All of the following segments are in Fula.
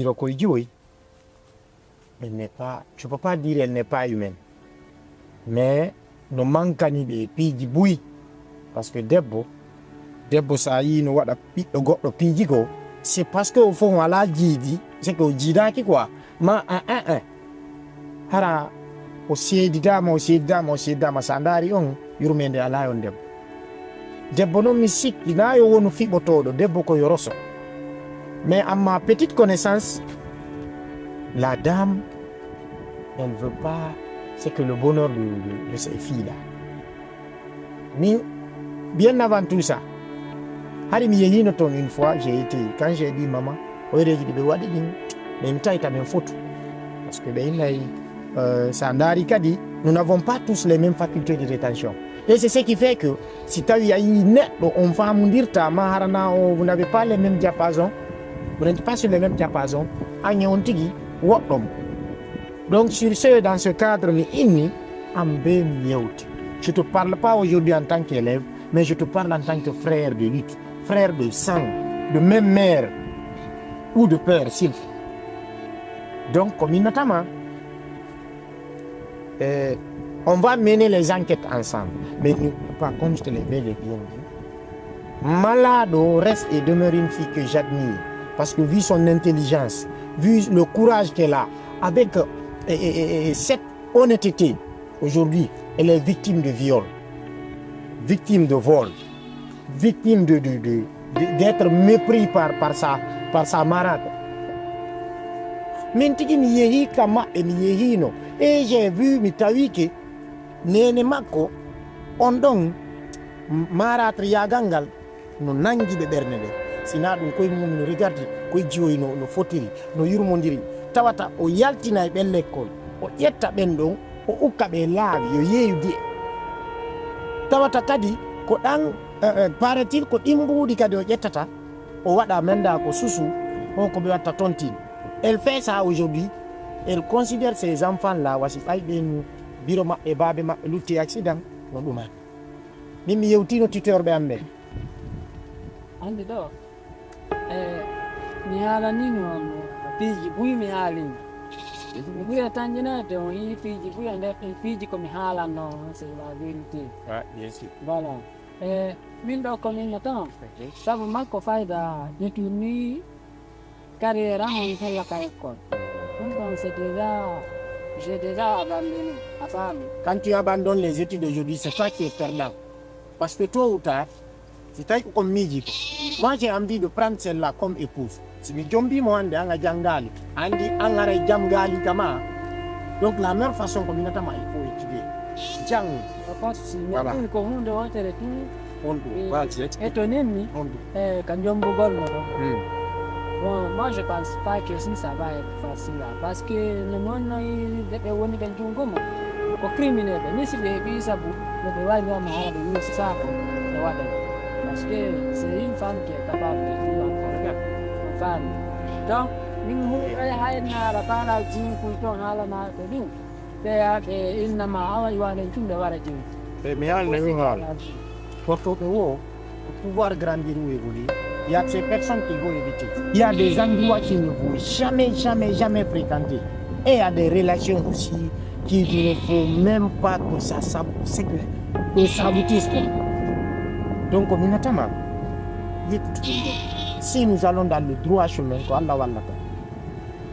Birokoïdioui, elle n'est pas, je ne peux pas dire elle n'est pas humaine. Mais nous manquons des pigi boui. Parce que debbo ça y no wada ɓiɗɗo goɗɗo piijigo, c'est parce que au fond wala jiidi, c'est que o jiidaki quoi. Ma hara o seedidama sa ndaari on yurmede ala on debbo noon mi sikki na yo wonu fiɓotoɗo debbo ko yoroso. Mais à ma petite connaissance, la dame, elle ne veut pas, c'est que le bonheur de ses filles là. Mais bien avant tout ça, une fois, j'ai été, quand j'ai dit maman, mais photo. Parce que nous n'avons pas tous les mêmes facultés de rétention. Et c'est ce qui fait que si tu as une on va me dire vous n'avez pas les mêmes diapasons, vous n'êtes pas sur les mêmes diapasons. Donc sur ce, dans ce cadre, je ne te parle pas aujourd'hui en tant qu'élève, mais je te parle en tant que frère de lutte, frère de sang, de même mère ou de père, s'il faut. Donc, communautairement, on va mener les enquêtes ensemble. Mais par contre, je te l'ai bien dit, Malado reste et demeure une fille que j'admire. Parce que vu son intelligence, vu le courage qu'elle a, avec cette honnêteté, aujourd'hui, elle est victime de viol, victime de vol, victime d'être mépris par sa marade. Et j'ai vu Mitawike, Nene Mako, Ondong, Maratre Yagangal, no Nangi de Bernede. Sina ɗum koye mum no regardi koye jiwoyi no fotiri no yurmodiri tawata o yaltina e ɓen l'école o ƴetta ɓen ɗon o ukka ɓe laawi yo yeeyudi e tawata kadi ko ɗan paraît-il ko ɗimbuɗi kadi o ƴettata o waɗa menda ko susu on ko ɓe watta tontine. Elle fait ça aujourd'hui, elle considère ces enfants là wasi ɓayɓen biro maɓɓe baabe maɓɓe lutti accident no ɗuma min mi yewtino tuteur ɓe am ɓen andi ɗo mi haalanino piiji buyi mi haalino mi ɓuya tanjinade on yi piiji buya nder piiji komi haalanno c'est la vérité. Bien sûr. Voilà. Min ɗo komin tan sabu makko fayda détourni carrière on hellaka école ɗum ɗon c'est déjà j'ai déjà abandonné a faami. Quand tu abandonnes les études aujourd'hui, c'est toi qui es perdant. Parce que tôt ou tard, c'est toi comme midi. Moi, j'ai envie de prendre celle-là comme épouse. Si je jombi mo ande anga jangali, andi anga jamgali kama. Donc la meilleure façon comme il faut étudier. Jang. Voilà. Ko hunde wotere tu. Étonné mi. Kanjombo golmo. Bon, moi je pense pas que si ça va être facile parce que le monde est woni ben jungomo. Ko criminel ni si be bi sabu le wa no ma ala de ça le wa parce que c'est une femme qui est capable de vivre encore une femme. Donc, nous avons la femme qui est en train pour pouvoir grandir ou évoluer, il y a ces personnes qui vont éviter. Il y a des endroits qui ne vont jamais fréquenter. Et il y a des relations aussi qu'il ne faut même pas que ça s'aboutisse. Donc, communautairement, si nous allons dans le droit chemin, ko Allah wallata.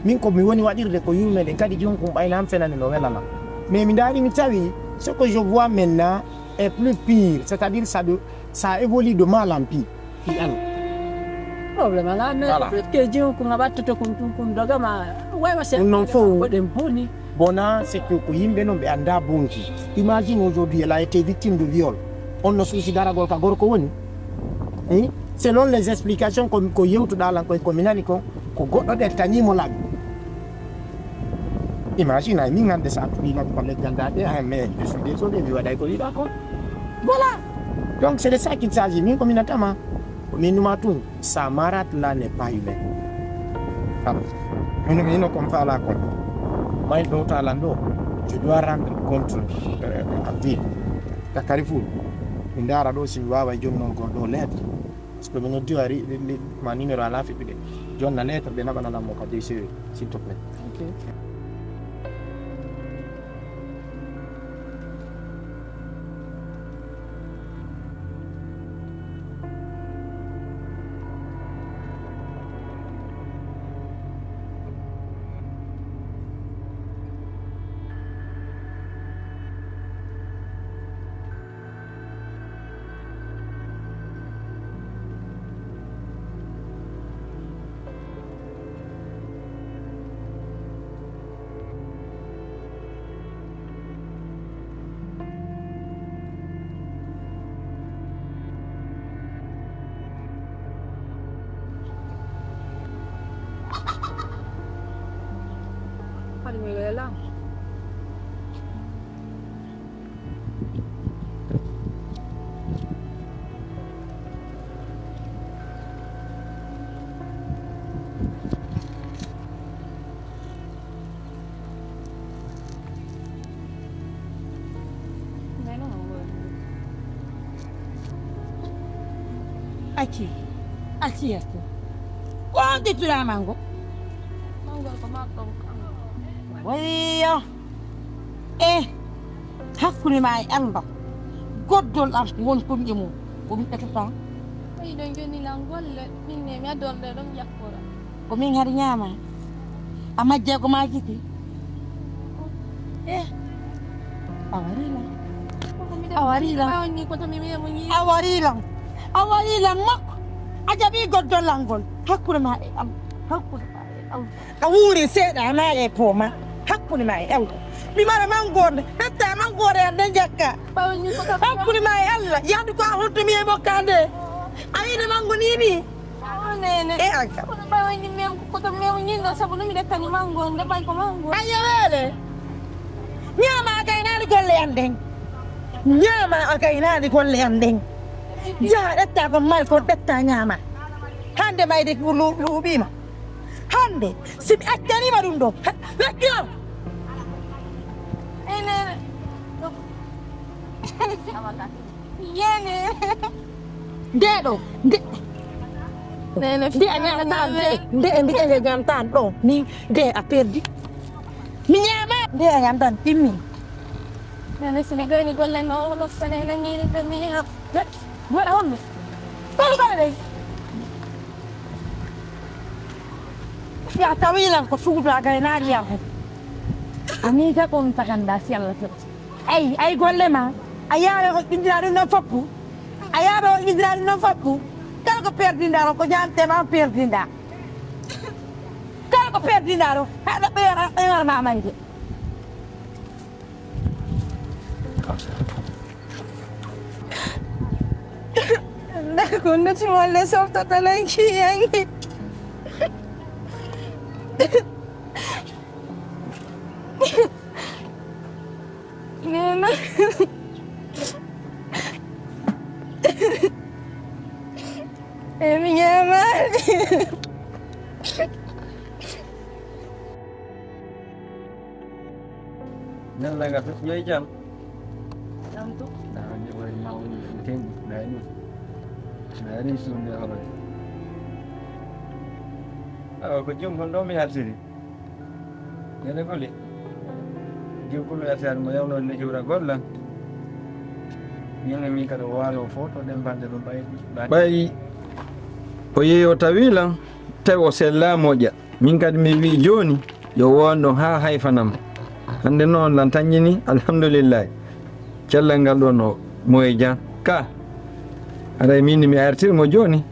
Min ko mi woni waɗirde ko yumede kadi jonkum ɓaynam fenane no welana. Mais mi dari mi tawi ce que je vois maintenant est plus pire, c'est-à-dire ça évolue de mal en pire. Problème là, mais que jonkum abatto kun dogama wewa se non faut dem boni. Bona c'est que ko yimɓe non ɓe anda bonki. Imagine aujourd'hui elle a été victime de viol. On ne soucie daragol ka gorko woni. Selon les explications ko yewtuɗa lan koye kominani ko goɗɗo ɗettanimo laaɓi. Imagine ay min hande sa tuɗinam ko leggal daɗe mais je suis désolé mi waɗay ko yiɗa ko. Voilà. Donc c'est de ça qu'il s'agit. Min communautairement min numa tun sa marate là n'est pas humain. Mino comme fa la kon may ɗo talan ɗo je dois rendre compte en ville ka Carrefour mi ndara ɗo si mi wawa joni noon goɗɗo lettre parce que mon Dieu ma numéro à la fin de John la lettre de nabana la moka de s'il te plaît. OK. Palimuela. Aqui esto. ¿Cuánto tú la mango? Mango ko Wayo. Hakuni mai amba. Goddol am won ko ndimo. Ko mi tata. ay don joni la golle min ne mi adon de dum yakora Ko min har nyama. Amajja ko ma jiti. Awarila. Awarila. ni ko tammi mi mo ni Awarila mak. Ajabi goddol langol. Hakuni mai am. Hakuni am. Awuri seda ma e poma. Hakuni mai am. Mi mara mangorde. Hatta mangorde ande jakka. bawo ni ko tammi Hakuni mai Allah. Yadu ko hoto mi e bokkande. Ayina mango nini? nene Aka. bawo ni mi ko tammi mo ni no sabu mi dekani mango nde bay ko mango Ayawele. Nyama akainani golle andeng. Nyama akainani golle andeng. Ya detta ko mal ko detta nyama. Hande mai de lubima. Hande sibi attani madundo. Lekyo. ene yene Dedo. nene De anyama tan de mbike gam tan do ni de a perdi. Mi nyama de anyam tan timmi. nene sini gani golle no lo fene na ni de mi ha Wala on. Bale. Ya tawilan ko suuda ga naari ya. Amiga kon takanda sialla. Ay golle ma. Ayaro ko indiraru no fakku. Ayaro indiraru no fakku. Kala ko perdindaro ko jante ma perdinda. Kala ko perdindaro. Hada be ara ma manje. Nakunda ci molle softa talanki yangi nena mi llama Nên là gặp giấy chăng? Làm tốt. Như vậy mau thêm để đi xuống được rồi. Có chung không đó mới hạt gì? Nhớ đấy có lẽ. Dù có lẽ sẽ mà ông nói là gót lần. Nhưng mà mình cần vào lo photo đem bàn được bay. Bay. Oye otawila tewo sella moja. Min kadi mi wi joni yo wondo ha hayfanam. Hande noon lan taññini alhamdulillah cellal ɗo no moye jan ka aɗa min mi artirmo joni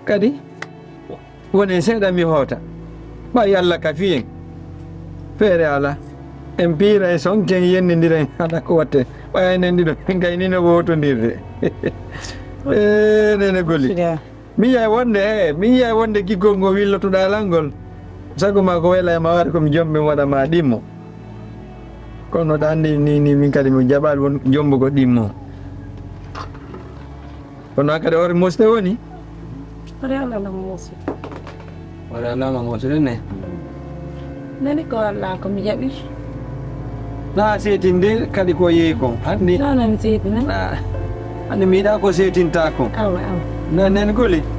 kadi woni seeɗa mi hoota ɓayi Allah ka fiyen feere ala en piira e sonken yennidira haɗa ko watte ɓaynen ɗiɗo gaynino wotodirde nene goli mi yiyay wonde giggol ngo willotoɗa lalngol sago ma ko wela ma waɗa komi jomɓe waɗama ɗimmo kono ɗa andi ni min kadi mi jaɓaɗi won jombugo ɗimmo kono kadi ore mosde woni Ore alama mosi. ore alama mosde ne Nani ko Allah ko mi jaɓi. na setinde kadi ko yeeyi ko hande Nana mi seetina. hande mi yiɗa ko setinta ko Awa. nen guli